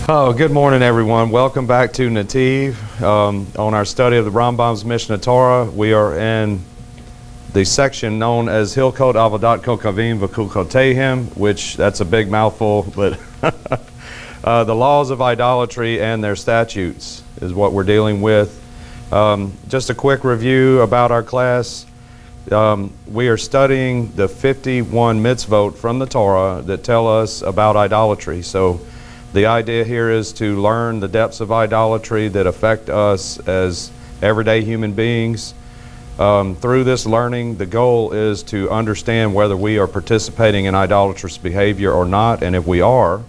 Oh, good morning, everyone. Welcome back to NETIV. On our study of the RaMBaM's Mishneh Torah, we are in the section known as Hilkot Avodat Kokavim V'Kukotehem, which that's a big mouthful, but the laws of idolatry and their statutes is what we're dealing with. Just a quick review about our class. We are studying the 51 mitzvot from the Torah that tell us about idolatry. So the idea here is to learn the depths of idolatry that affect us as everyday human beings. Through this learning, the goal is to understand whether we are participating in idolatrous behavior or not, and if we are,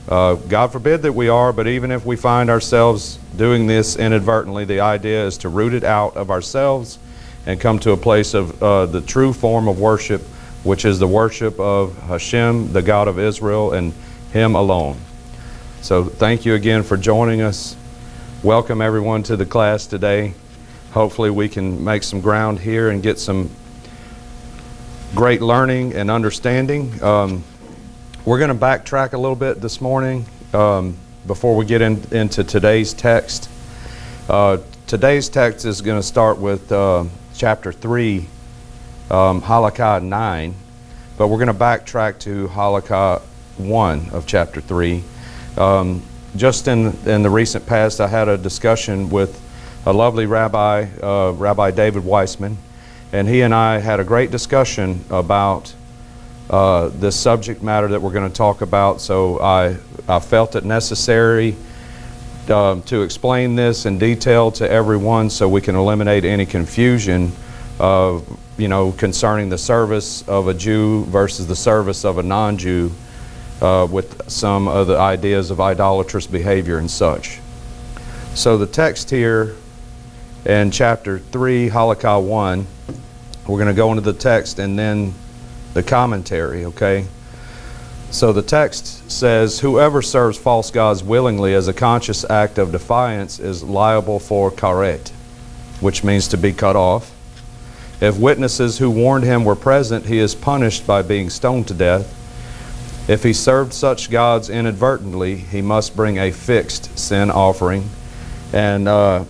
God forbid that we are, but even if we find ourselves doing this inadvertently, the idea is to root it out of ourselves and come to a place of the true form of worship, which is the worship of Hashem, the God of Israel, and Him alone. So thank you again for joining us. Welcome everyone to the class today. Hopefully we can make some ground here and get some great learning and understanding. We're going to backtrack a little bit this morning before we get into today's text. Today's text is going to start with chapter 3, Halakha 9, but we're going to backtrack to Halakha 1 of chapter 3. Just in the recent past, I had a discussion with a lovely rabbi, Rabbi David Weissman, and he and I had a great discussion about this subject matter that we're going to talk about. So I felt it necessary to explain this in detail to everyone so we can eliminate any confusion concerning the service of a Jew versus the service of a non-Jew with some of the ideas of idolatrous behavior and such. So the text here in chapter 3, Halakha 1, we're going to go into the text and then the commentary, okay? So the text says, whoever serves false gods willingly as a conscious act of defiance is liable for karet, which means to be cut off. If witnesses who warned him were present, he is punished by being stoned to death. If he served such gods inadvertently, he must bring a fixed sin offering. And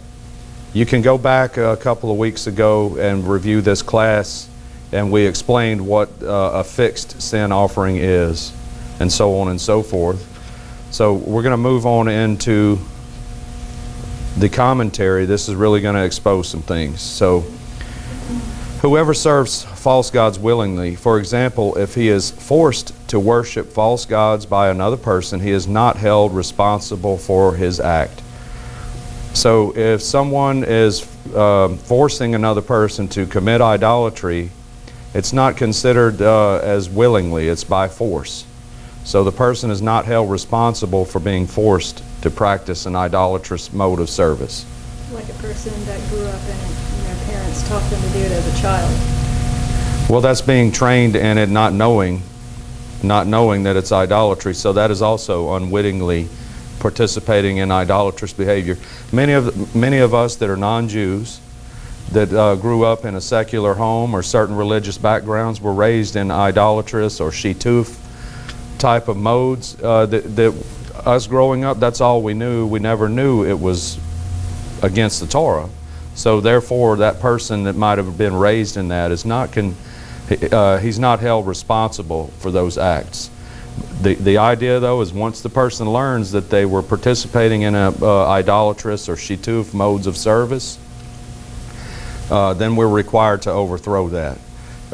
you can go back a couple of weeks ago and review this class, and we explained what a fixed sin offering is, and so on and so forth. So we're going to move on into the commentary. This is really going to expose some things. So whoever serves false gods willingly, for example, if he is forced to worship false gods by another person, he is not held responsible for his act. So if someone is forcing another person to commit idolatry, it's not considered as willingly, it's by force. So the person is not held responsible for being forced to practice an idolatrous mode of service. Like a person that grew up in it and their parents taught them to do it as a child. Well, that's being trained in it, not knowing that it's idolatry. So that is also unwittingly participating in idolatrous behavior. Many of us that are non-Jews, that grew up in a secular home or certain religious backgrounds, were raised in idolatrous or shituf type of modes. That us growing up, that's all we knew. We never knew it was against the Torah. So therefore, that person that might have been raised in that is not he's not held responsible for those acts. The idea, though, is once the person learns that they were participating in a idolatrous or shituf modes of service, then we're required to overthrow that.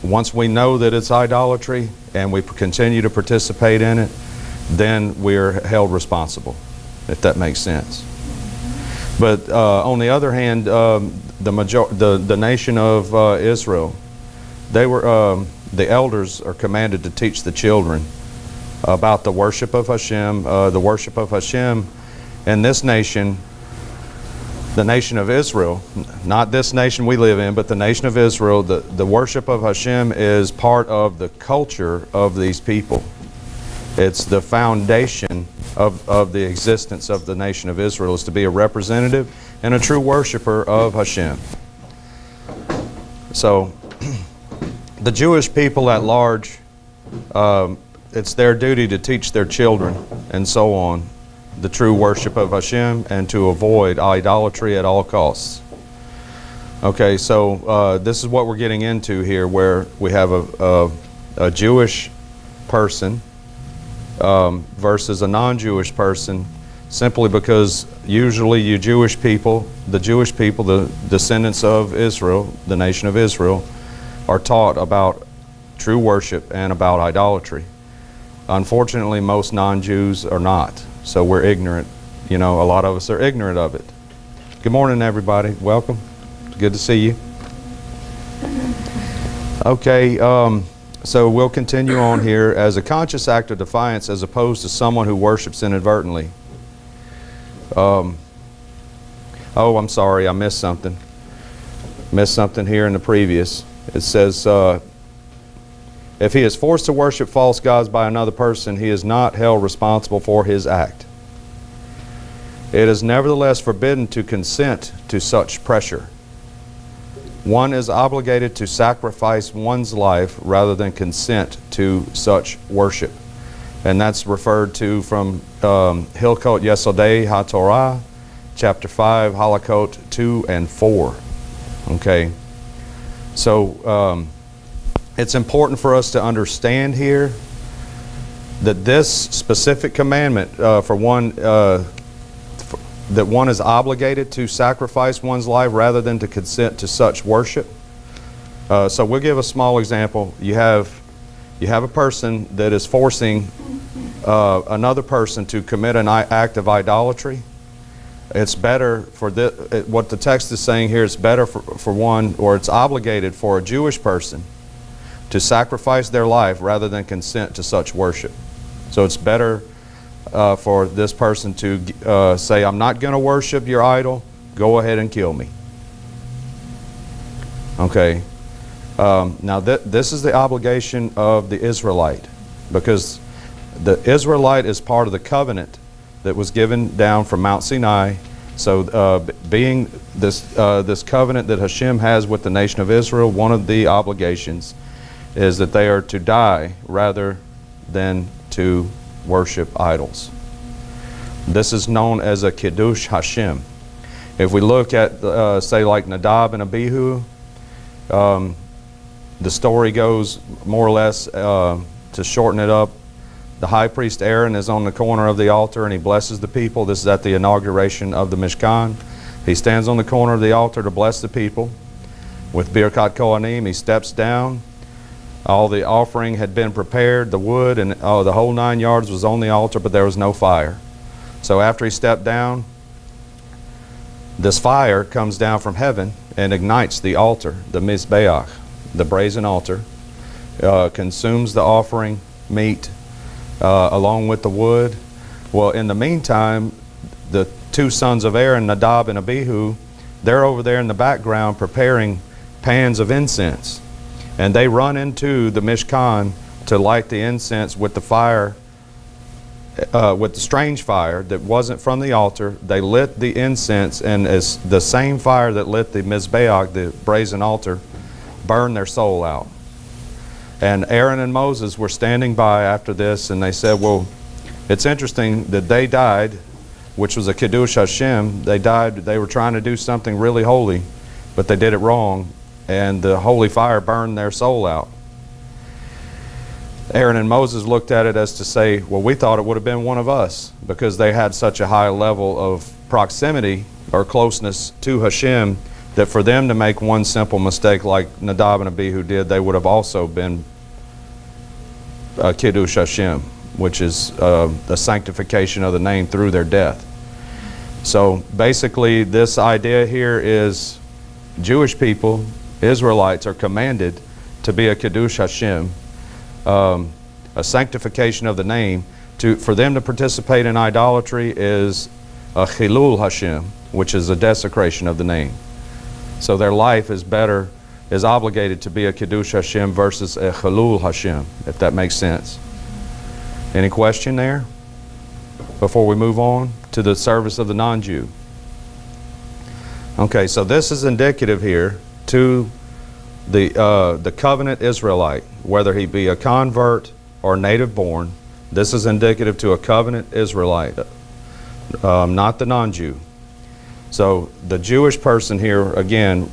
Once we know that it's idolatry and we continue to participate in it, then we're held responsible, if that makes sense. But on the other hand, the nation of Israel, they were the elders are commanded to teach the children about the worship of Hashem. The worship of Hashem in this nation, the nation of Israel, not this nation we live in, but the nation of Israel, the worship of Hashem is part of the culture of these people. It's the foundation of the existence of the nation of Israel, is to be a representative and a true worshiper of Hashem. So the Jewish people at large it's their duty to teach their children and so on the true worship of Hashem and to avoid idolatry at all costs. Okay, so this is what we're getting into here, where we have a Jewish person versus a non-Jewish person, simply because usually the Jewish people, the descendants of Israel, the nation of Israel, are taught about true worship and about idolatry. Unfortunately, most non-Jews are not, so we're ignorant. You know, a lot of us are ignorant of it. Good morning, everybody. Welcome. Good to see you. Okay, so we'll continue on here. As a conscious act of defiance as opposed to someone who worships inadvertently. Oh, I'm sorry, I missed something. Missed something here in the previous. It says, if he is forced to worship false gods by another person, he is not held responsible for his act. It is nevertheless forbidden to consent to such pressure. One is obligated to sacrifice one's life rather than consent to such worship. And that's referred to from Hilkot Yesodei HaTorah, chapter 5, Halakha 2 and 4. Okay. So it's important for us to understand here that this specific commandment for one, that one is obligated to sacrifice one's life rather than to consent to such worship. So we'll give a small example. You have a person that is forcing another person to commit an act of idolatry. It's better for what the text is saying here, it's better for one, or it's obligated for a Jewish person to sacrifice their life rather than consent to such worship. So it's better for this person to say, I'm not going to worship your idol, go ahead and kill me. Okay. Now this is the obligation of the Israelite, because the Israelite is part of the covenant that was given down from Mount Sinai. So being this covenant that Hashem has with the nation of Israel, one of the obligations is that they are to die rather than to worship idols. This is known as a Kiddush Hashem. If we look at, say, like Nadab and Abihu, the story goes more or less, to shorten it up, the high priest Aaron is on the corner of the altar and he blesses the people. This is at the inauguration of the Mishkan. He stands on the corner of the altar to bless the people with Birkat Kohanim. He steps down. All the offering had been prepared, the wood and the whole 9 yards was on the altar, but there was no fire. So after he stepped down, this fire comes down from heaven and ignites the altar, the Mizbeach, the brazen altar, consumes the offering meat along with the wood. Well, in the meantime, the two sons of Aaron, Nadab and Abihu, they're over there in the background preparing pans of incense. And they run into the Mishkan to light the incense with the fire, with the strange fire that wasn't from the altar. They lit the incense, and as the same fire that lit the Mizbeach, the brazen altar, burned their soul out. And Aaron and Moses were standing by after this, and they said, well, it's interesting that they died, which was a Kiddush Hashem. They died, they were trying to do something really holy, but they did it wrong, and the holy fire burned their soul out. Aaron and Moses looked at it as to say, well, we thought it would have been one of us, because they had such a high level of proximity or closeness to Hashem that for them to make one simple mistake like Nadab and Abihu did, they would have also been Kiddush Hashem, which is the sanctification of the name through their death. So basically this idea here is Jewish people, Israelites, are commanded to be a Kiddush Hashem, a sanctification of the name. For them to participate in idolatry is a Chilul Hashem, which is a desecration of the name. So their life is obligated to be a Kiddush Hashem versus a Chilul Hashem, if that makes sense. Any question there before we move on to the service of the non-Jew? Okay, so this is indicative here to the covenant Israelite, whether he be a convert or native born. This is indicative to a covenant Israelite, not the non-Jew. So the Jewish person here, again,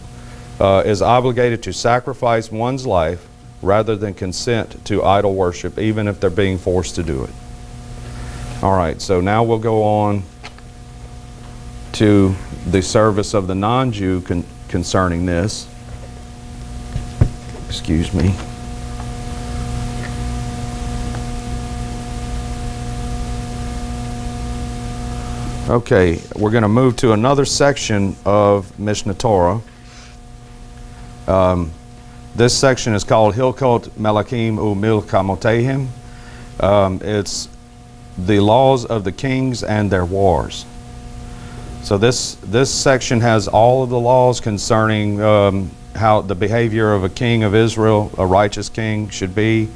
is obligated to sacrifice one's life rather than consent to idol worship, even if they're being forced to do it. All right, so now we'll go on to the service of the non-Jew concerning this. Excuse me. Okay, we're going to move to another section of Mishneh Torah. This section is called Hilkot Melakim Umilkamotehim. It's the laws of the kings and their wars. So this section has all of the laws concerning how the behavior of a king of Israel, a righteous king, should be.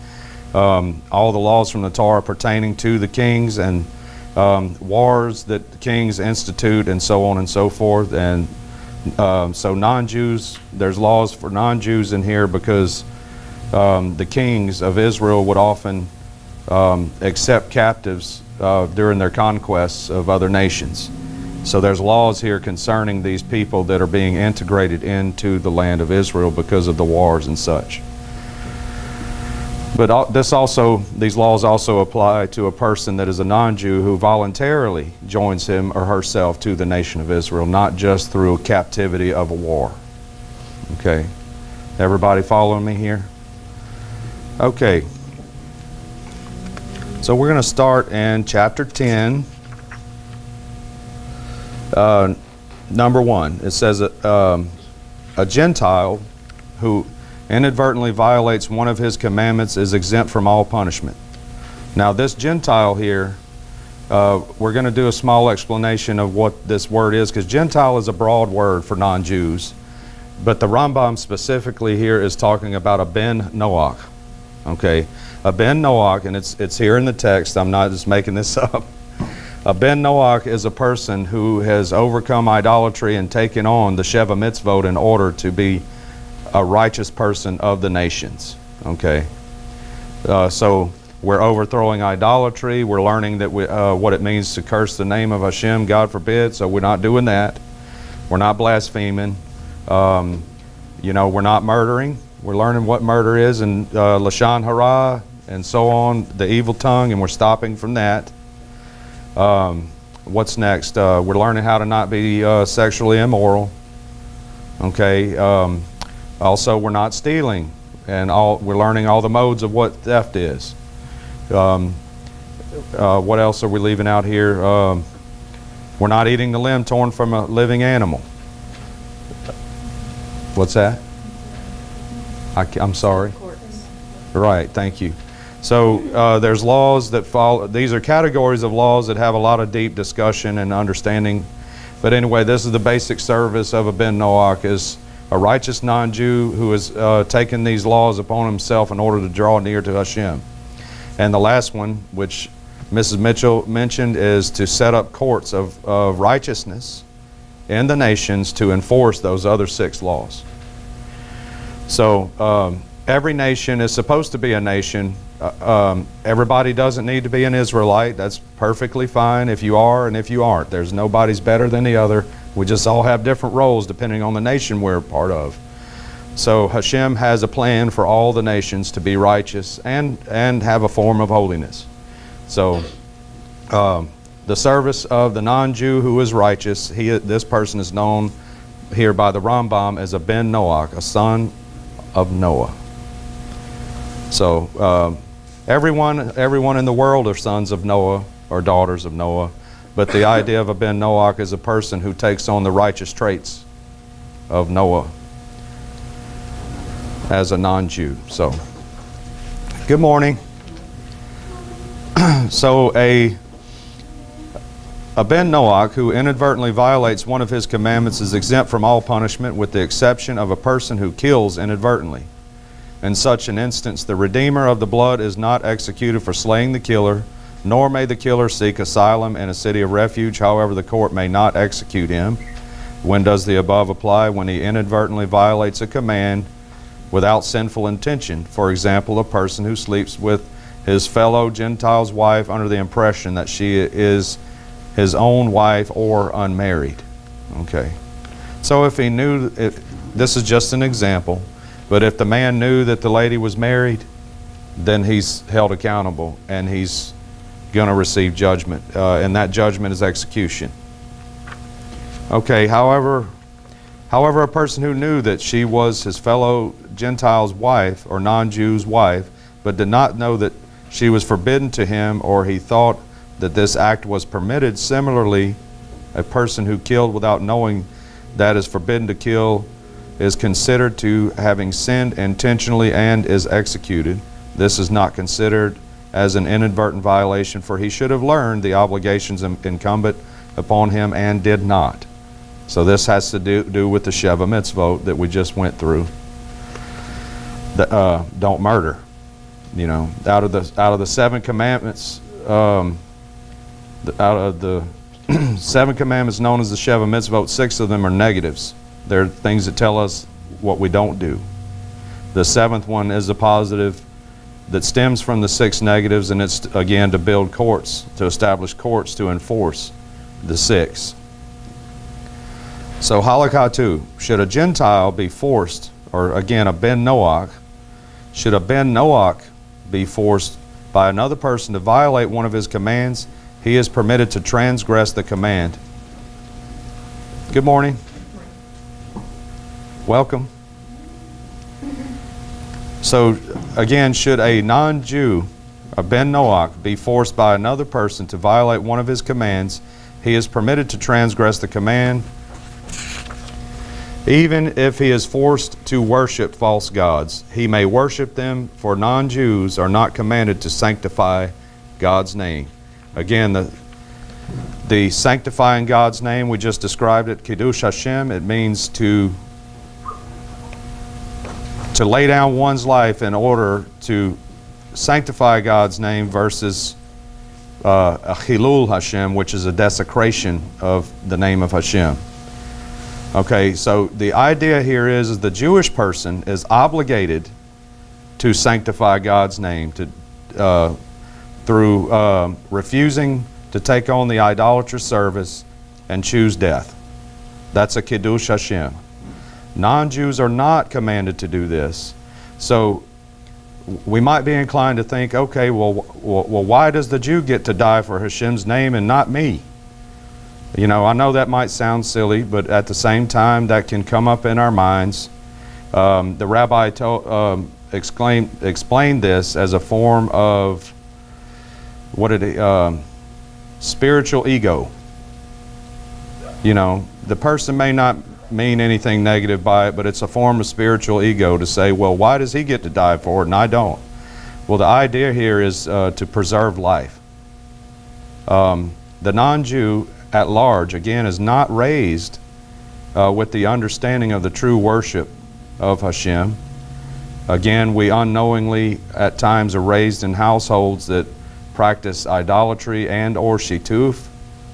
All the laws from the Torah pertaining to the kings and wars that the kings institute, and so on and so forth. And so non-Jews, there's laws for non-Jews in here because the kings of Israel would often accept captives during their conquests of other nations. So there's laws here concerning these people that are being integrated into the land of Israel because of the wars and such. But these laws also apply to a person that is a non-Jew who voluntarily joins him or herself to the nation of Israel, not just through captivity of a war. Okay, everybody following me here? Okay, so we're going to start in chapter 10, number 1. It says a Gentile who inadvertently violates one of his commandments is exempt from all punishment. Now this Gentile here, we're going to do a small explanation of what this word is, because Gentile is a broad word for non-Jews, but the RaMBaM specifically here is talking about a ben Noach. Okay, a ben Noach, and it's here in the text, I'm not just making this up. A ben Noach is a person who has overcome idolatry and taken on the Sheva Mitzvot in order to be a righteous person of the nations. Okay, so we're overthrowing idolatry. We're learning that what it means to curse the name of Hashem, God forbid. So we're not doing that. We're not blaspheming. We're not murdering. We're learning what murder is and lashon hara and so on, the evil tongue, and we're stopping from that. What's next? We're learning how to not be sexually immoral. Okay. Also, we're not stealing, and we're learning all the modes of what theft is. What else are we leaving out here? We're not eating the limb torn from a living animal. What's that? I'm sorry. Right, thank you. So there's laws that follow. These are categories of laws that have a lot of deep discussion and understanding. But anyway, this is the basic service of a ben Noach, is a righteous non-Jew who has taken these laws upon himself in order to draw near to Hashem. And the last one, which Mrs. Mitchell mentioned, is to set up courts of righteousness in the nations to enforce those other 6 laws. So every nation is supposed to be a nation. Everybody doesn't need to be an Israelite. That's perfectly fine if you are and if you aren't. There's nobody's better than the other. We just all have different roles depending on the nation we're part of. So Hashem has a plan for all the nations to be righteous and have a form of holiness. So the service of the non-Jew who is righteous, this person is known here by the RaMBaM as a ben Noach, a son of Noah. So everyone in the world are sons of Noah or daughters of Noah. But the idea of a ben Noach is a person who takes on the righteous traits of Noah as a non-Jew. So, good morning. So a ben Noach who inadvertently violates one of his commandments is exempt from all punishment, with the exception of a person who kills inadvertently. In such an instance, the redeemer of the blood is not executed for slaying the killer, nor may the killer seek asylum in a city of refuge. However, the court may not execute him. When does the above apply? When he inadvertently violates a command without sinful intention. For example, a person who sleeps with his fellow Gentile's wife under the impression that she is his own wife or unmarried. Okay. So if he knew, this is just an example, but if the man knew that the lady was married, then he's held accountable and he's going to receive judgment, and that judgment is execution. Okay, however, a person who knew that she was his fellow Gentile's wife or non-Jew's wife, but did not know that she was forbidden to him, or he thought that this act was permitted, similarly, a person who killed without knowing that is forbidden to kill is considered to having sinned intentionally and is executed. This is not considered as an inadvertent violation, for he should have learned the obligations incumbent upon him and did not. So this has to do with the Sheva Mitzvot that we just went through. Don't murder. You know, out of the 7 commandments, out of the 7 commandments known as the Sheva Mitzvot, 6 of them are negatives. They're things that tell us what we don't do. The 7th one is a positive that stems from the 6 negatives, and it's again to build courts, to establish courts to enforce the 6. So Halakha 2, should a Gentile be forced, or again a ben Noach, should a ben Noach be forced by another person to violate one of his commands, he is permitted to transgress the command. Good morning. Welcome. So again, should a non-Jew, a ben Noach, be forced by another person to violate one of his commands, he is permitted to transgress the command, even if he is forced to worship false gods. He may worship them, for non-Jews are not commanded to sanctify God's name. Again, the sanctifying God's name, we just described it, Kiddush Hashem. It means to lay down one's life in order to sanctify God's name, versus a Chilul Hashem, which is a desecration of the name of Hashem. Okay, so the idea here is the Jewish person is obligated to sanctify God's name through refusing to take on the idolatrous service and choose death. That's a Kiddush Hashem. Non-Jews are not commanded to do this. So we might be inclined to think, okay, well, why does the Jew get to die for Hashem's name and not me? You know, I know that might sound silly, but at the same time, that can come up in our minds. The rabbi explained this as a form of spiritual ego. You know, the person may not mean anything negative by it, but it's a form of spiritual ego to say, well, why does he get to die for it and I don't? Well, the idea here is to preserve life. The non-Jew at large, again, is not raised with the understanding of the true worship of Hashem. Again, we unknowingly at times are raised in households that practice idolatry and or shituf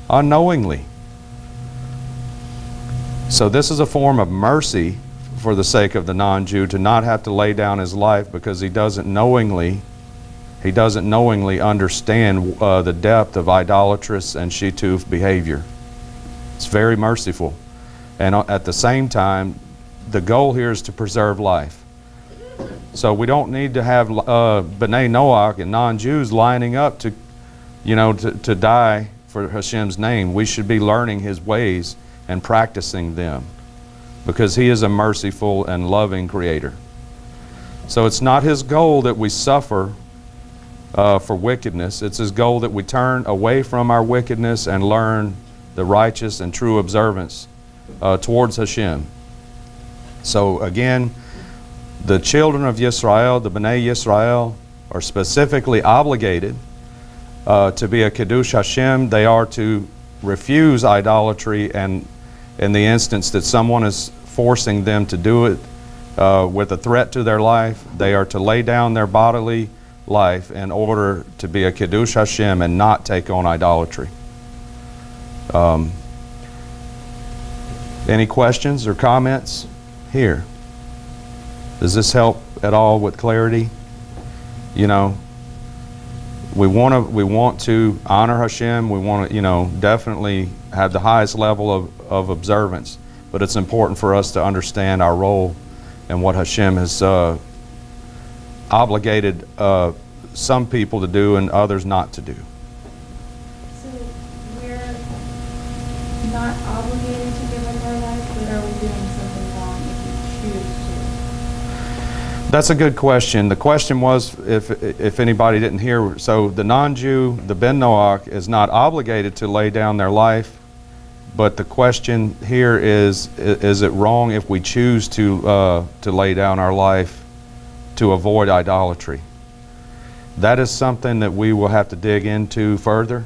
unknowingly. So this is a form of mercy for the sake of the non-Jew to not have to lay down his life because he doesn't knowingly understand the depth of idolatrous and shituf behavior. It's very merciful. And at the same time, the goal here is to preserve life. So we don't need to have B'nai Noach and non-Jews lining up to die for Hashem's name. We should be learning His ways and practicing them, because He is a merciful and loving Creator. So it's not His goal that we suffer for wickedness. It's His goal that we turn away from our wickedness and learn the righteous and true observance towards Hashem. So again, the children of Yisrael, the B'nai Yisrael, are specifically obligated to be a Kiddush Hashem. They are to refuse idolatry, and in the instance that someone is forcing them to do it with a threat to their life, they are to lay down their bodily life in order to be a Kiddush Hashem and not take on idolatry. Any questions or comments here? Does this help at all with clarity? You know, We want to honor Hashem. We want to, definitely have the highest level of observance. But it's important for us to understand our role and what Hashem has obligated some people to do and others not to do. So we're not obligated to give up our life, but are we doing something wrong if we choose to? That's a good question. The question was, if anybody didn't hear, so the non-Jew, the Ben Noach, is not obligated to lay down their life, but the question here is it wrong if we choose to lay down our life to avoid idolatry? That is something that we will have to dig into further.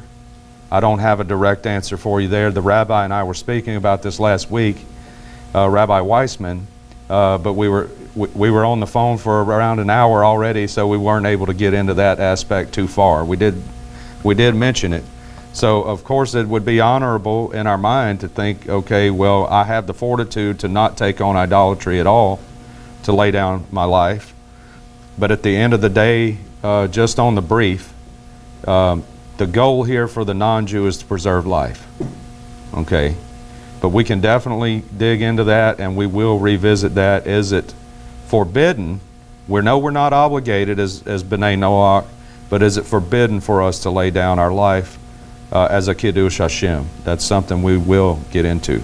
I don't have a direct answer for you there. The rabbi and I were speaking about this last week, Rabbi Weissman, but we were on the phone for around an hour already, so we weren't able to get into that aspect too far. We did mention it. So of course it would be honorable in our mind to think, okay, well, I have the fortitude to not take on idolatry at all, to lay down my life. But at the end of the day, just on the brief, the goal here for the non-Jew is to preserve life. Okay? But we can definitely dig into that, and we will revisit that. Is it forbidden? We're not obligated as B'nai Noach, but is it forbidden for us to lay down our life as a Kiddush Hashem? That's something we will get into.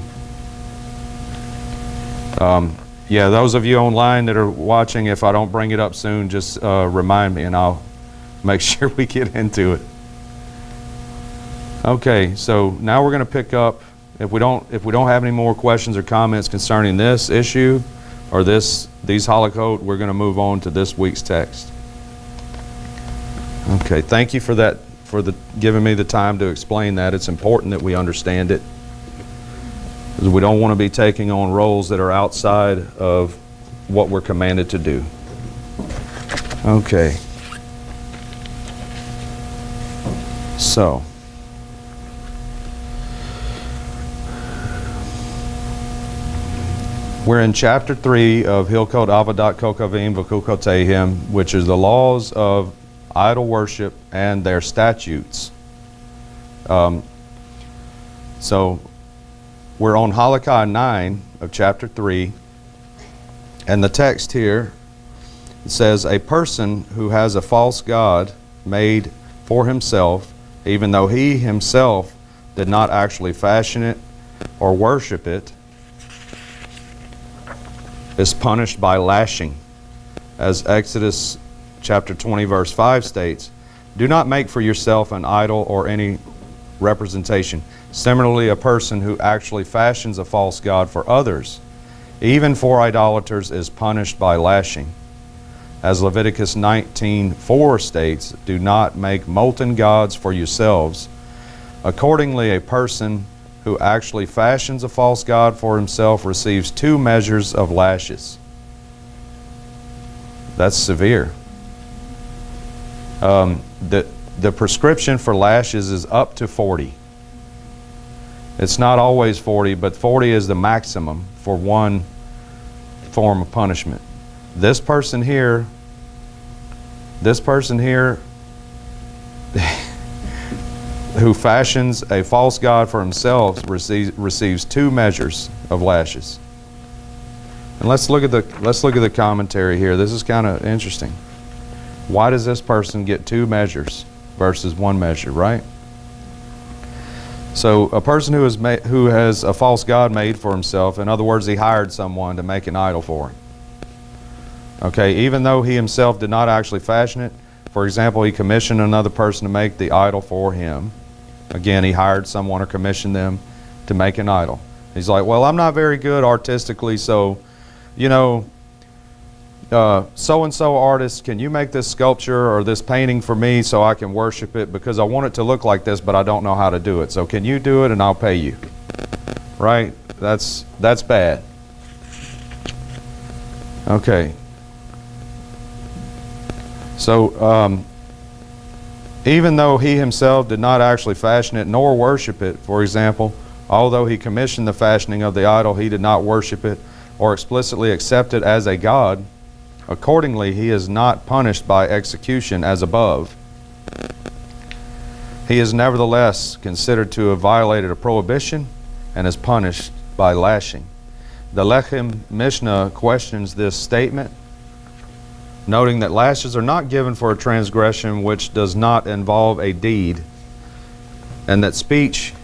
Yeah, those of you online that are watching, if I don't bring it up soon, just remind me and I'll make sure we get into it. Okay, so now we're going to pick up, if we don't have any more questions or comments concerning this issue or these halachot, we're going to move on to this week's text. Okay, thank you for that, giving me the time to explain that. It's important that we understand it, because we don't want to be taking on roles that are outside of what we're commanded to do. Okay. So, we're in chapter 3 of Hilkot Avodat Kokavim V'Kukotehim, which is the laws of idol worship and their statutes. So, we're on Halakha 9 of chapter 3, and the text here says, a person who has a false god made for himself, even though he himself did not actually fashion it or worship it, is punished by lashing. As Exodus chapter 20 verse 5 states, do not make for yourself an idol or any representation. Similarly, a person who actually fashions a false god for others, even for idolaters, is punished by lashing. As Leviticus 19:4 states, do not make molten gods for yourselves. Accordingly, a person who actually fashions a false god for himself receives 2 measures of lashes. That's severe. The prescription for lashes is up to 40. It's not always 40, but 40 is the maximum for one form of punishment. This person here who fashions a false god for himself receives 2 measures of lashes. And let's look at the commentary here. This is kind of interesting. Why does this person get 2 measures versus 1 measure, right? So a person who has a false god made for himself, in other words, he hired someone to make an idol for him. Okay, even though he himself did not actually fashion it, for example, he commissioned another person to make the idol for him. Again, he hired someone or commissioned them to make an idol. He's like, well, I'm not very good artistically, so, so-and-so artist, can you make this sculpture or this painting for me so I can worship it, because I want it to look like this, but I don't know how to do it. So can you do it and I'll pay you? Right? That's bad. Okay. So, even though he himself did not actually fashion it nor worship it, for example, although he commissioned the fashioning of the idol, he did not worship it or explicitly accept it as a god. Accordingly, he is not punished by execution as above. he is nevertheless considered to have violated a prohibition and is punished by lashing. The Lechem Mishnah questions this statement, noting that lashes are not given for a transgression which does not involve a deed, and that speech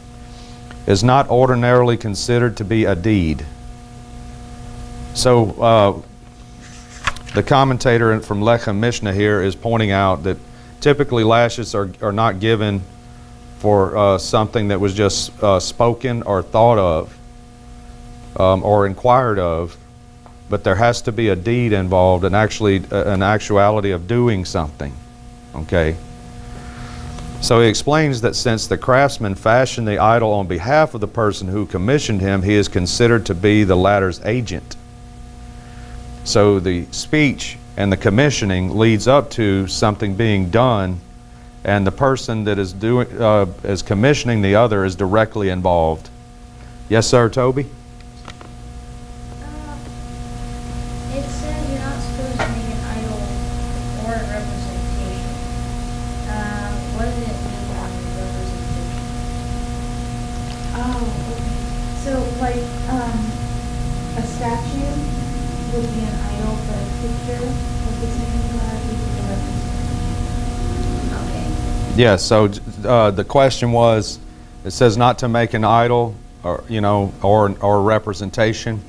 is not ordinarily considered to be a deed. So the commentator from Lechem Mishnah here is pointing out that typically lashes are not given for something that was just spoken or thought of or inquired of, but there has to be a deed involved and actually an actuality of doing something. Okay? So he explains that since the craftsman fashioned the idol on behalf of the person who commissioned him, he is considered to be the latter's agent. So the speech and the commissioning leads up to something being done, and the person that is commissioning the other is directly involved. Yes, sir, Toby? It says you're not supposed to make an idol or a representation. What does it mean by representation? Oh, okay. So like a statue would be an idol, but a picture of the same God would be a representation. Okay. Yes, so the question was, it says not to make an idol or a representation,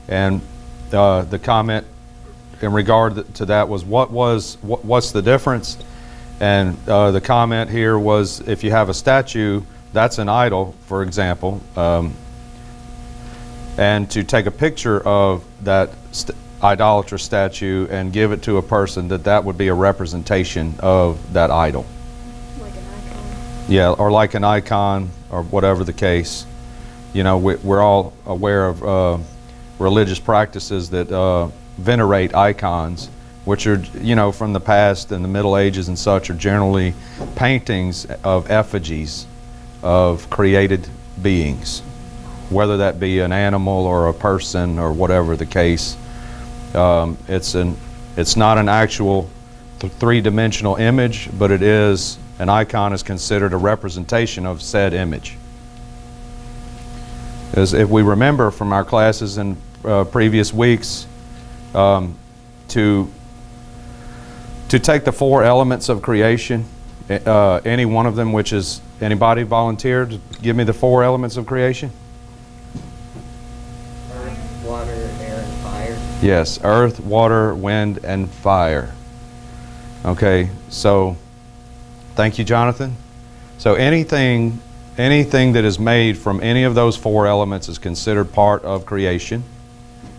and the comment in regard to that was what's the difference? And the comment here was, if you have a statue, that's an idol, for example, and to take a picture of that idolatrous statue and give it to a person, that would be a representation of that idol. Like an icon. Yeah, or like an icon, or whatever the case. We're all aware of religious practices that venerate icons, which are, from the past and the Middle Ages and such, are generally paintings of effigies of created beings, whether that be an animal or a person or whatever the case. It's not an actual three-dimensional image, but an icon is considered a representation of said image. As if we remember from our classes in previous weeks, to take the four elements of creation, any one of them, which is, anybody volunteer to give me the four elements of creation? Earth, water, air, and fire. Yes, earth, water, wind, and fire. Okay, so thank you, Jonathan. So anything that is made from any of those four elements is considered part of creation.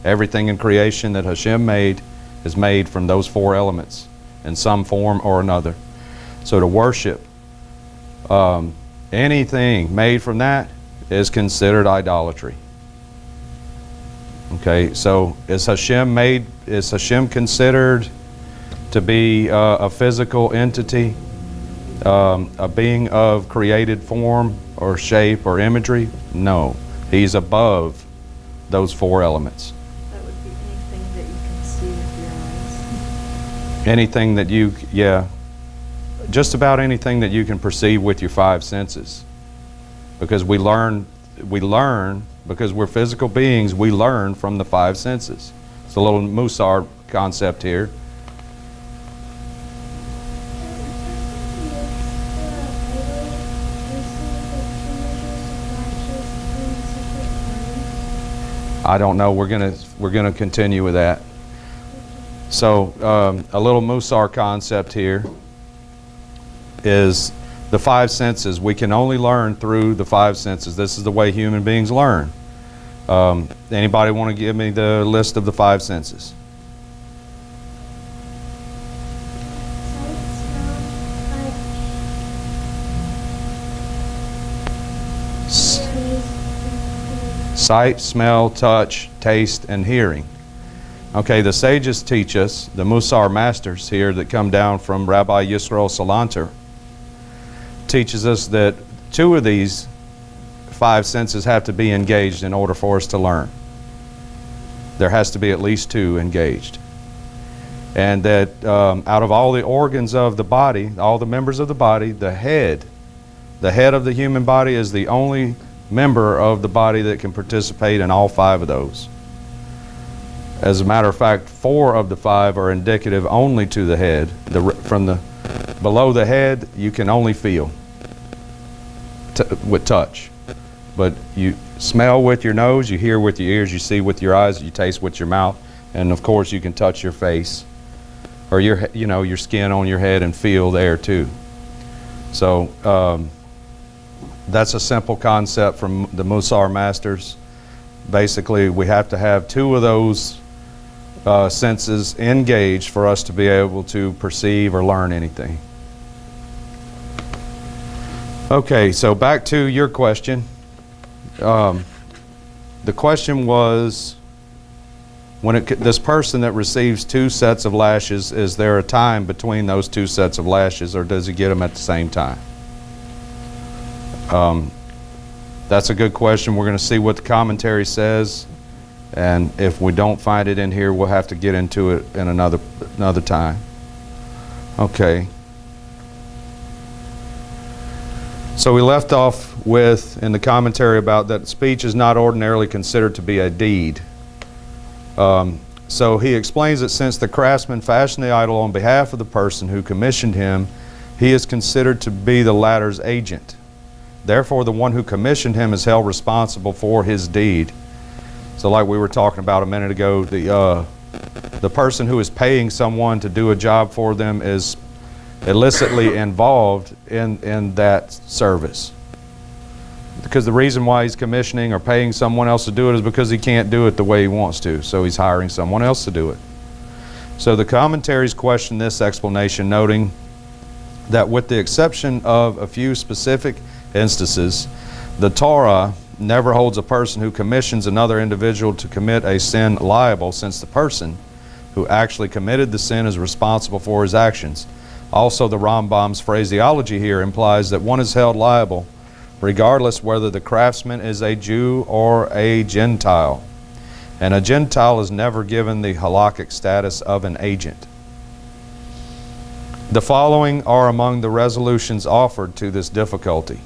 Everything in creation that Hashem made is made from those four elements in some form or another. So to worship anything made from that is considered idolatry. Okay, so is Hashem considered to be a physical entity, a being of created form or shape or imagery? No, he's above those four elements. That would be anything that you can see with your eyes. Anything that just about anything that you can perceive with your five senses. Because we learn, because we're physical beings, we learn from the five senses. It's a little Musar concept here. I don't know. We're gonna continue with that. So a little Musar concept here is the five senses. We can only learn through the five senses. This is the way human beings learn. Anybody want to give me the list of the five senses? Sight, smell, touch, taste, and hearing. Okay, the sages teach us, the Musar masters here that come down from Rabbi Yisrael Salanter, teaches us that two of these five senses have to be engaged in order for us to learn. There has to be at least two engaged. And that out of all the organs of the body, all the members of the body, the head The head of the human body is the only member of the body that can participate in all 5 of those. As a matter of fact, 4 of the 5 are indicative only to the head. From the below the head, you can only feel with touch. But you smell with your nose, you hear with your ears, you see with your eyes, you taste with your mouth, and of course you can touch your face or your skin on your head and feel there too. So that's a simple concept from the Musar masters. Basically, we have to have 2 of those senses engaged for us to be able to perceive or learn anything. Okay, so back to your question. The question was, this person that receives 2 sets of lashes, is there a time between those 2 sets of lashes, or does he get them at the same time? That's a good question. We're going to see what the commentary says, and if we don't find it in here, we'll have to get into it in another time. Okay. So we left off with, in the commentary, about that speech is not ordinarily considered to be a deed. So he explains that since the craftsman fashioned the idol on behalf of the person who commissioned him, he is considered to be the latter's agent. Therefore, the one who commissioned him is held responsible for his deed. So like we were talking about a minute ago, the person who is paying someone to do a job for them is illicitly involved in that service. Because the reason why he's commissioning or paying someone else to do it is because he can't do it the way he wants to. So he's hiring someone else to do it. So the commentaries question this explanation, noting that with the exception of a few specific instances, the Torah never holds a person who commissions another individual to commit a sin liable, since the person who actually committed the sin is responsible for his actions. Also, the RaMBaM's phraseology here implies that one is held liable regardless whether the craftsman is a Jew or a Gentile. And a Gentile is never given the halakhic status of an agent. The following are among the resolutions offered to this difficulty.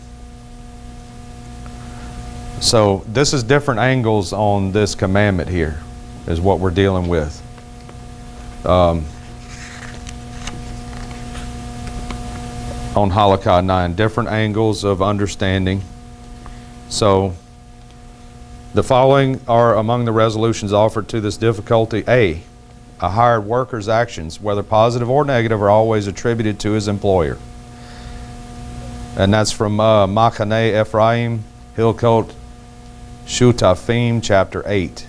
So this is different angles on this commandment here, is what we're dealing with. On Halakha 9, different angles of understanding. So the following are among the resolutions offered to this difficulty. A hired worker's actions, whether positive or negative, are always attributed to his employer. And that's from Machaneh Ephraim, Hilkot Shutafim, chapter 8.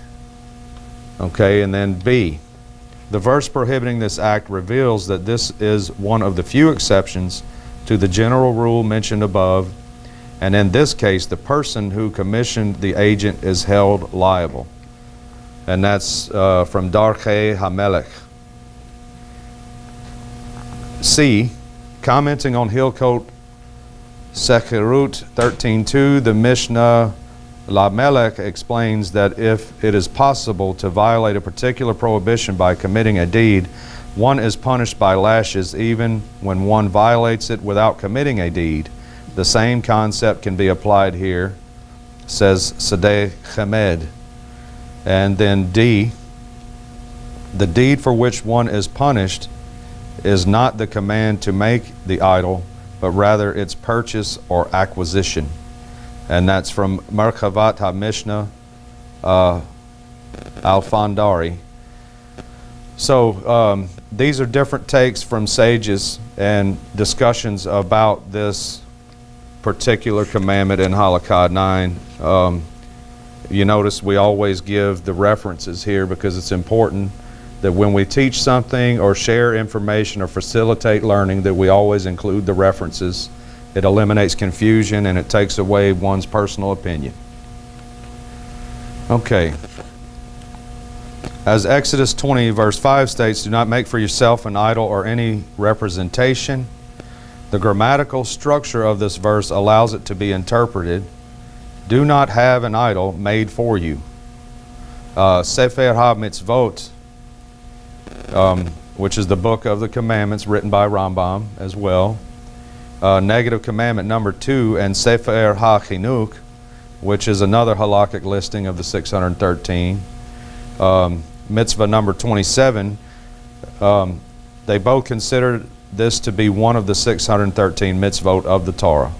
Okay, and then B, the verse prohibiting this act reveals that this is one of the few exceptions to the general rule mentioned above, and in this case, the person who commissioned the agent is held liable. And that's from Darchei HaMelech. C, commenting on Hilkot Sechirut 13:2, the Mishneh LaMelech explains that if it is possible to violate a particular prohibition by committing a deed, one is punished by lashes even when one violates it without committing a deed. The same concept can be applied here, says Sadeh Chemed. And then D, the deed for which one is punished is not the command to make the idol, but rather its purchase or acquisition. And that's from Merkavat HaMishnah Al-Fandari. So these are different takes from sages and discussions about this particular commandment in Halakha 9. You notice we always give the references here because it's important that when we teach something or share information or facilitate learning, that we always include the references. It eliminates confusion and it takes away one's personal opinion. Okay. As Exodus 20 verse 5 states, do not make for yourself an idol or any representation. The grammatical structure of this verse allows it to be interpreted, do not have an idol made for you. Sefer HaMitzvot, which is the book of the commandments written by RaMBaM as well, negative commandment number 2, and Sefer Yad, which is another halakhic listing of the 613. Mitzvah number 27, they both consider this to be one of the 613 mitzvot of the Torah.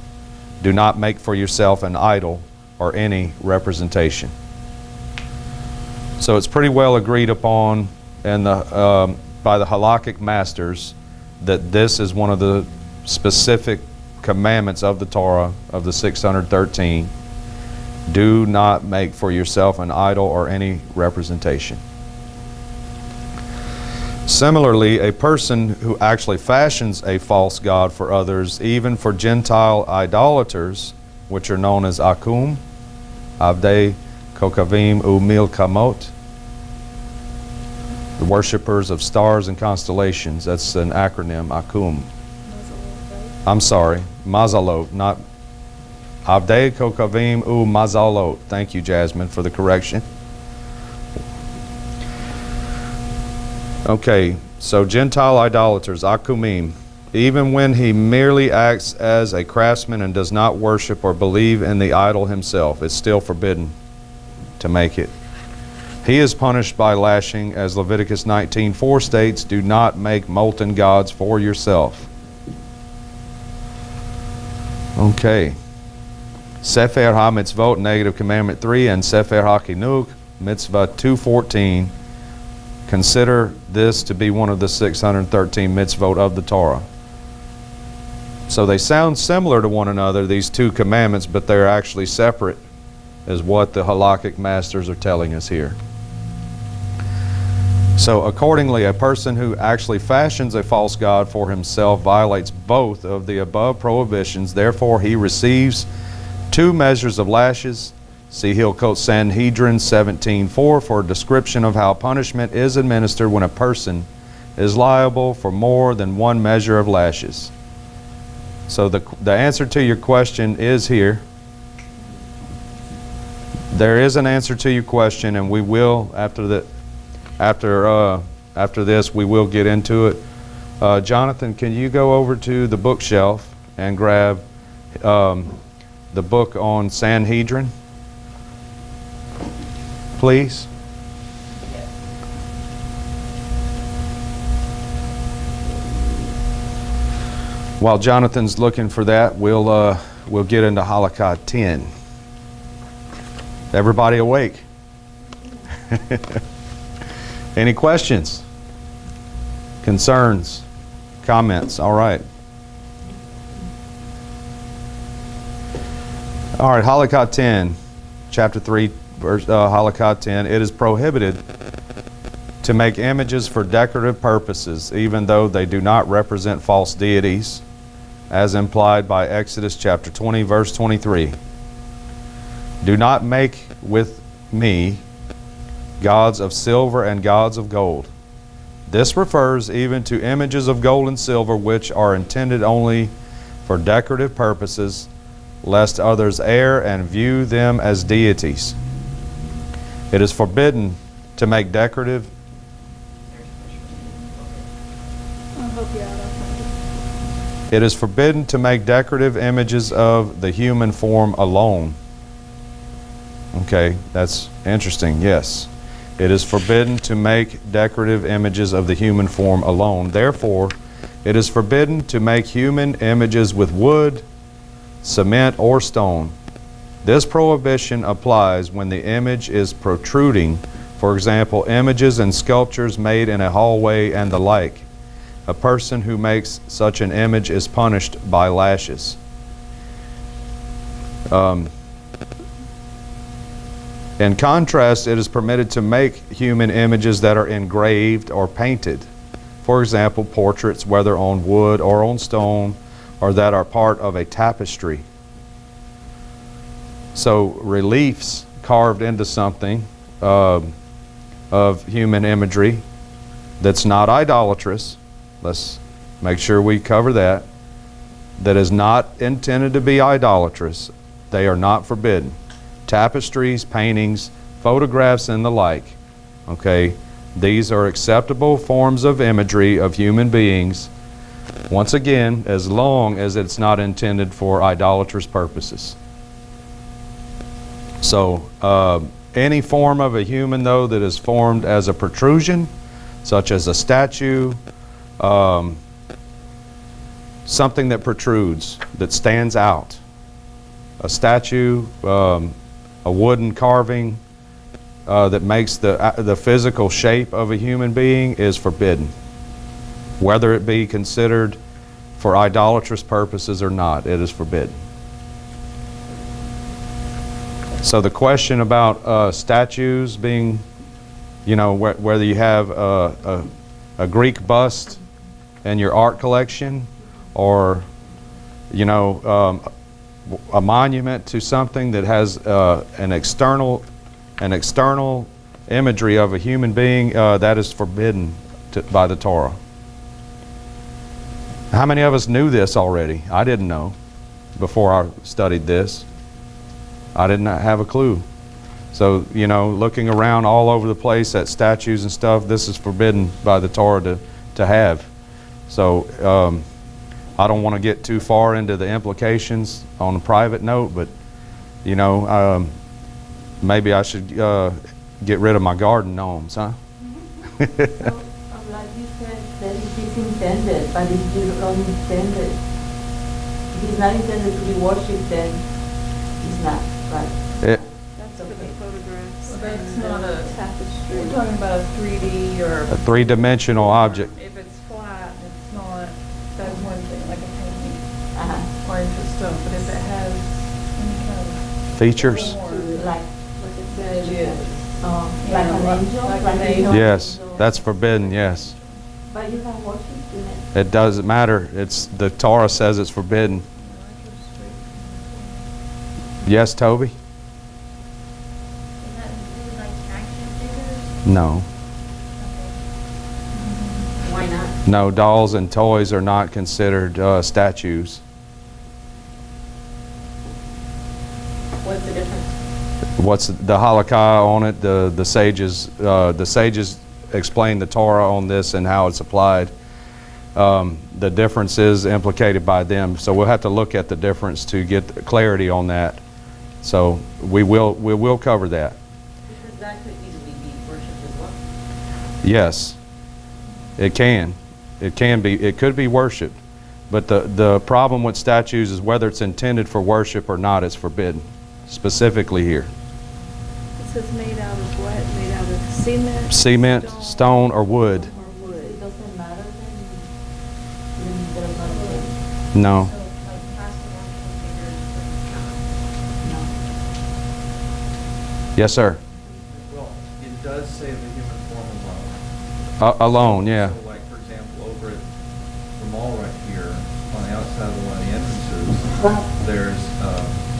Do not make for yourself an idol or any representation. So it's pretty well agreed upon in the, by the halakhic masters that this is one of the specific commandments of the Torah of the 613. Do not make for yourself an idol or any representation. Similarly, a person who actually fashions a false god for others, even for Gentile idolaters, which are known as akum, avdei kokavim umilkamot, the worshippers of stars and constellations. That's an acronym, akum. I'm sorry, mazalot, not avdei kokavim mazalot. Thank you, Jasmine, for the correction. Okay, so Gentile idolaters, akumim, even when he merely acts as a craftsman and does not worship or believe in the idol himself, it's still forbidden to make it. He is punished by lashing, as Leviticus 19:4 states, do not make molten gods for yourself. Okay. Sefer HaMitzvot, negative commandment 3, and Sefer HaChinuk, mitzvah 214, consider this to be one of the 613 mitzvot of the Torah. So they sound similar to one another, these two commandments, but they're actually separate, is what the halakhic masters are telling us here. So accordingly, a person who actually fashions a false god for himself violates both of the above prohibitions. Therefore, he receives 2 measures of lashes. See Hilkot Sanhedrin 17:4 for a description of how punishment is administered when a person is liable for more than 1 measure of lashes. So the answer to your question is here. There is an answer to your question, and we will, after this, we will get into it. Jonathan, can you go over to the bookshelf and grab the book on Sanhedrin, please? While Jonathan's looking for that, we'll get into Halakha 10. Everybody awake? Any questions? Concerns? Comments? All right. All right, Halakha 10, chapter 3, verse, Halakha 10. It is prohibited to make images for decorative purposes, even though they do not represent false deities, as implied by Exodus chapter 20, verse 23. Do not make with me gods of silver and gods of gold. This refers even to images of gold and silver which are intended only for decorative purposes, lest others err and view them as deities. It is forbidden to make decorative It is forbidden to make decorative images of the human form alone. Okay, that's interesting, yes. It is forbidden to make decorative images of the human form alone. Therefore, it is forbidden to make human images with wood, cement, or stone. This prohibition applies when the image is protruding, for example, images and sculptures made in a hallway and the like. A person who makes such an image is punished by lashes. In contrast, it is permitted to make human images that are engraved or painted. For example, portraits, whether on wood or on stone, or that are part of a tapestry. So reliefs carved into something of human imagery that's not idolatrous. Let's make sure we cover that. That is not intended to be idolatrous. They are not forbidden. Tapestries, paintings, photographs, and the like. Okay, these are acceptable forms of imagery of human beings Once again, as long as it's not intended for idolatrous purposes. So, any form of a human, though, that is formed as a protrusion, such as a statue, something that protrudes, that stands out, a statue, a wooden carving that makes the physical shape of a human being, is forbidden, whether it be considered for idolatrous purposes or not. It is forbidden. So the question about statues being, you know, whether you have a Greek bust in your art collection, or, you know, a monument to something that has an external imagery of a human being, that is forbidden by the Torah. How many of us knew this already? I didn't know before I studied this. I did not have a clue. So, you know, looking around all over the place at statues and stuff, this is forbidden by the Torah to have. So, I don't want to get too far into the implications on a private note, but, you know, maybe I should get rid of my garden gnomes, huh? So, like you said, that it is intended, but if you don't intend it, if it's not intended to be worshipped, then it's not, right? That's for the okay. photographs. Well, that's and not the a- tapestry. We're talking about a 3D or. A three-dimensional object. If it's flat, it's not, that's one thing, like a painting Uh-huh. or into stone, but if it has any kind of. Features? form, Like, images. like Yeah, an angel? like Like an an angel. Yes, that's forbidden, yes. But you can worship in it. It doesn't matter. It's the Torah says it's forbidden. Yes, Toby? Does that include like action figures? No. Why not? No, dolls and toys are not considered statues. What's the difference? What's the Halakha on it? The sages explain the Torah on this and how it's applied. The difference is implicated by them, so we'll have to look at the difference to get clarity on that. So we will cover that. Because that could easily be worshipped as well. Yes, it can. It can be. It could be worshipped, but the problem with statues is whether it's intended for worship or not. It's forbidden, specifically here. It says made out of what? Made out of cement? Cement, stone, or wood. Or It wood. doesn't matter then there's not a thing. No. So like plastic action figures wouldn't count. No. Yes, sir. Well, it does say the human form alone. Alone, yeah. So like, for example, over at the mall right here, on the outside of one of the entrances, there's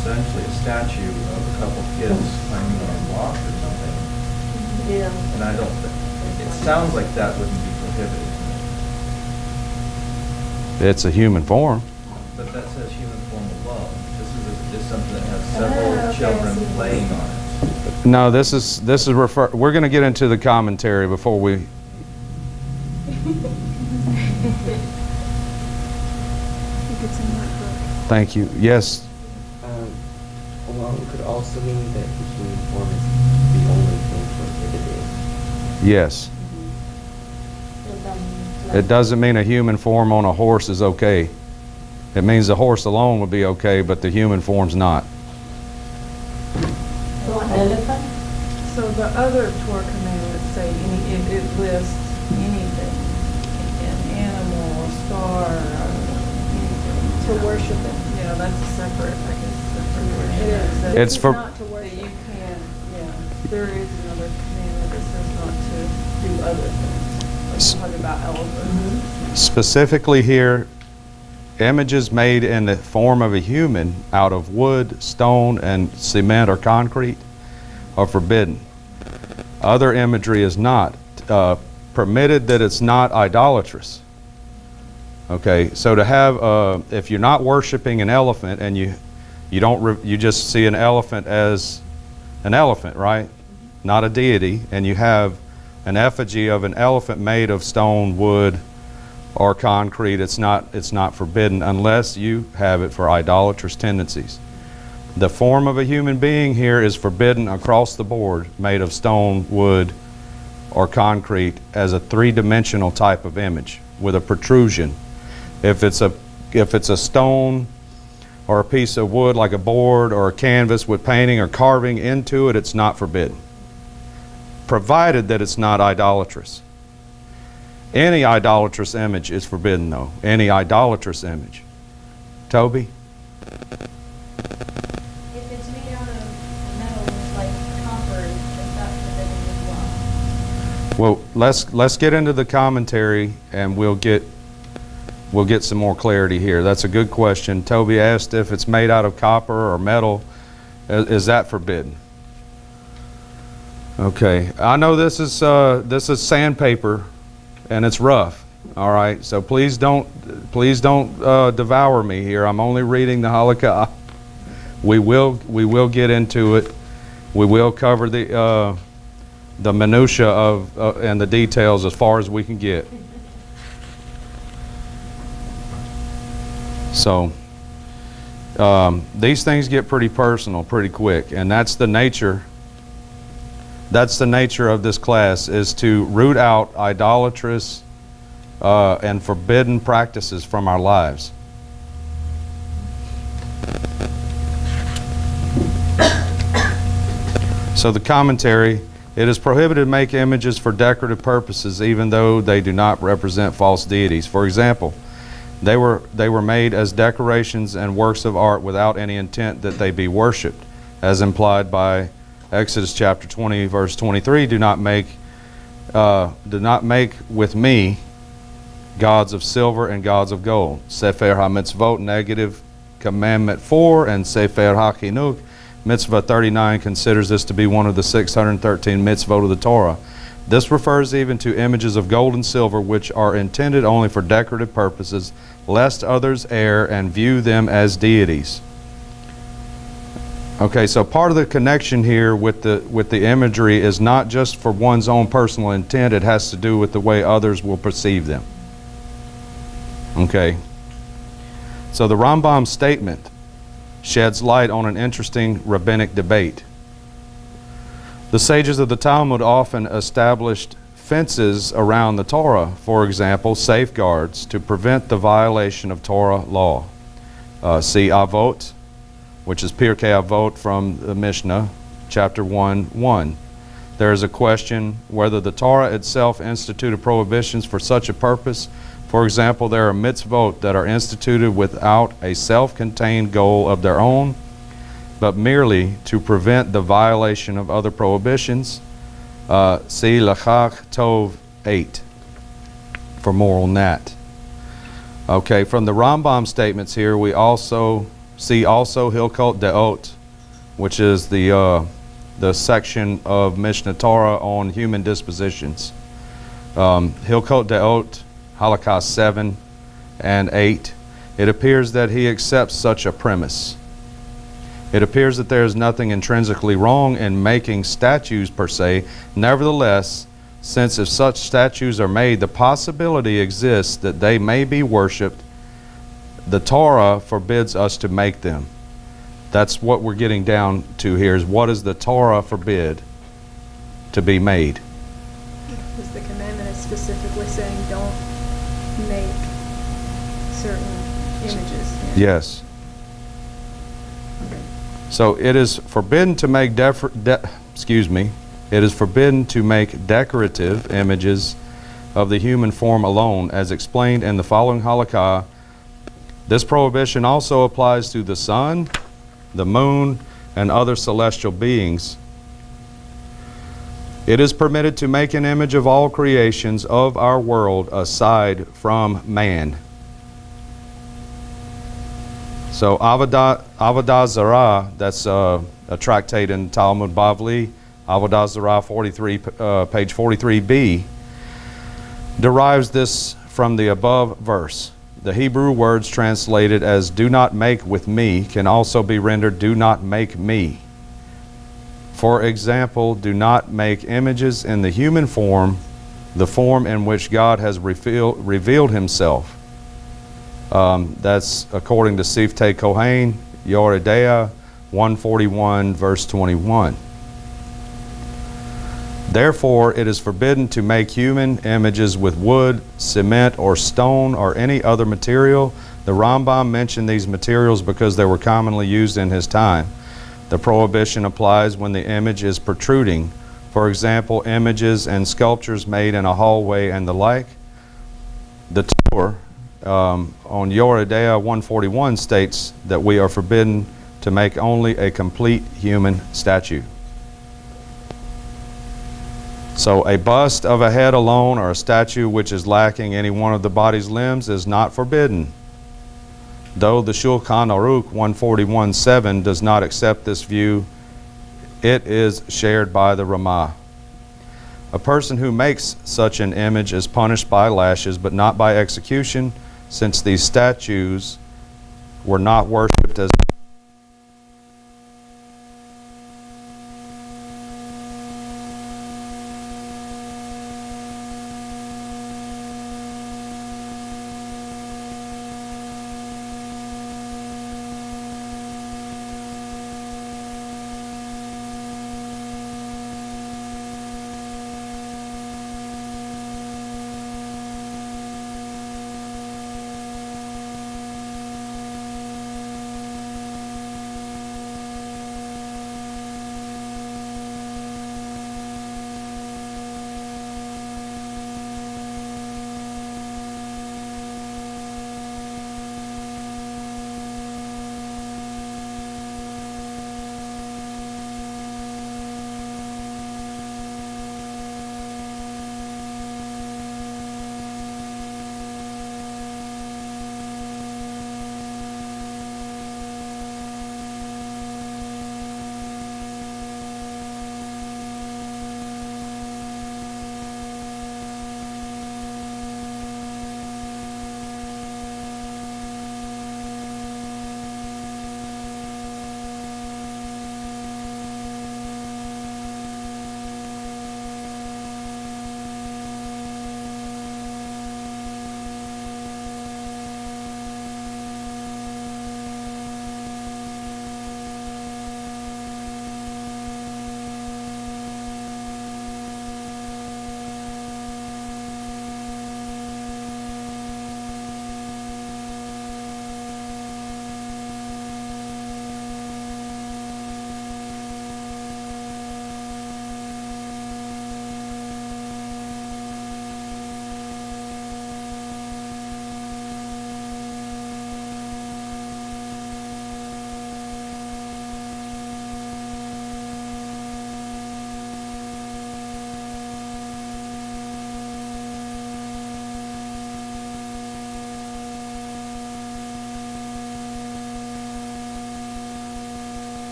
essentially a statue of a couple kids climbing on a rock or something. Yeah. And I don't, it sounds like that wouldn't be prohibited. It's a human form. But that says human form alone. This is something that has several okay, I children see. playing on it. No, this is we're going to get into the commentary before we. I think it's in that book. Thank you. Yes. Well, it could also mean that the human form is the only thing prohibited. Yes. It doesn't mean a human form on a horse is okay. It means the horse alone would be okay, but the human form's not. So an elephant? So the other Torah commandments say it lists anything, an animal, a star, anything. To worship it. Yeah, that's a separate, I guess, separate worship. It is. That It's is for- not to worship. That you can, yeah, there is another commandment that says not to do other things. Like talking about elephants. Specifically here, images made in the form of a human out of wood, stone, and cement or concrete are forbidden. Other imagery is not permitted, that it's not idolatrous. Okay, so to have, if you're not worshiping an elephant and you just see an elephant as an elephant, right? Not a deity, and you have an effigy of an elephant made of stone, wood, or concrete, it's not forbidden unless you have it for idolatrous tendencies. The form of a human being here is forbidden across the board, made of stone, wood, or concrete, as a three-dimensional type of image with a protrusion. If it's a stone or a piece of wood like a board or a canvas with painting or carving into it, it's not forbidden, provided that it's not idolatrous. Any idolatrous image is forbidden, though. Any idolatrous image. Toby? If it's made out of metals like copper, is that forbidden as well? Well, let's get into the commentary, and we'll get some more clarity here. That's a good question. Toby asked if it's made out of copper or metal, is that forbidden? Okay, I know this is sandpaper, and it's rough. All right, so please don't devour me here. I'm only reading the Halakha. We will get into it. We will cover the minutia of and the details as far as we can get. So these things get pretty personal pretty quick, and that's the nature. That's the nature of this class, is to root out idolatrous and forbidden practices from our lives. So the commentary, it is prohibited to make images for decorative purposes even though they do not represent false deities. For example, they were made as decorations and works of art without any intent that they be worshipped, as implied by Exodus chapter 20 verse 23, do not make with me gods of silver and gods of gold. Sefer HaMitzvot negative commandment 4, and Sefer HaChinuk mitzvah 39 considers this to be one of the 613 mitzvot of the Torah. This refers even to images of gold and silver which are intended only for decorative purposes, lest others err and view them as deities. Okay, so part of the connection here with the imagery is not just for one's own personal intent, it has to do with the way others will perceive them. Okay. So the RaMBaM statement sheds light on an interesting rabbinic debate. The sages of the Talmud often established fences around the Torah, for example, safeguards to prevent the violation of Torah law. See Avot, which is Pirkei Avot from the Mishnah, chapter 1:1. There is a question whether the Torah itself instituted prohibitions for such a purpose. For example, there are mitzvot that are instituted without a self-contained goal of their own, but merely to prevent the violation of other prohibitions. See Lachach Tov 8 for more on that. Okay, from the RaMBaM statements here, we also see Hilkot Deot, which is the section of Mishneh Torah on human dispositions. Hilkot Deot, Halakha 7 and 8. It appears that he accepts such a premise. It appears that there is nothing intrinsically wrong in making statues per se. Nevertheless, since if such statues are made, the possibility exists that they may be worshipped, the Torah forbids us to make them. That's what we're getting down to here, is what does the Torah forbid to be made? Because the commandment is specifically saying don't make certain images. Yeah. Yes. So it is forbidden to make it is forbidden to make decorative images of the human form alone, as explained in the following Halakha. This prohibition also applies to the sun, the moon, and other celestial beings. It is permitted to make an image of all creations of our world aside from man. So Avodah Zarah, that's a tractate in Talmud Bavli, Avodah Zarah 43, page 43b, derives this from the above verse. The Hebrew words translated as "do not make with me" can also be rendered "do not make me." For example, do not make images in the human form the form in which God has revealed himself. That's according to Siftei Kohen, Yoredea 141, verse 21. Therefore, it is forbidden to make human images with wood, cement, or stone, or any other material. The RaMBaM mentioned these materials because they were commonly used in his time. The prohibition applies when the image is protruding. For example, images and sculptures made in a hallway and the like. The Torah on Yoredea 141 states that we are forbidden to make only a complete human statue. So a bust of a head alone or a statue which is lacking any one of the body's limbs is not forbidden. Though the Shulchan Aruch 141:7 does not accept this view, it is shared by the Ramah. A person who makes such an image is punished by lashes, but not by execution, since these statues were not worshipped as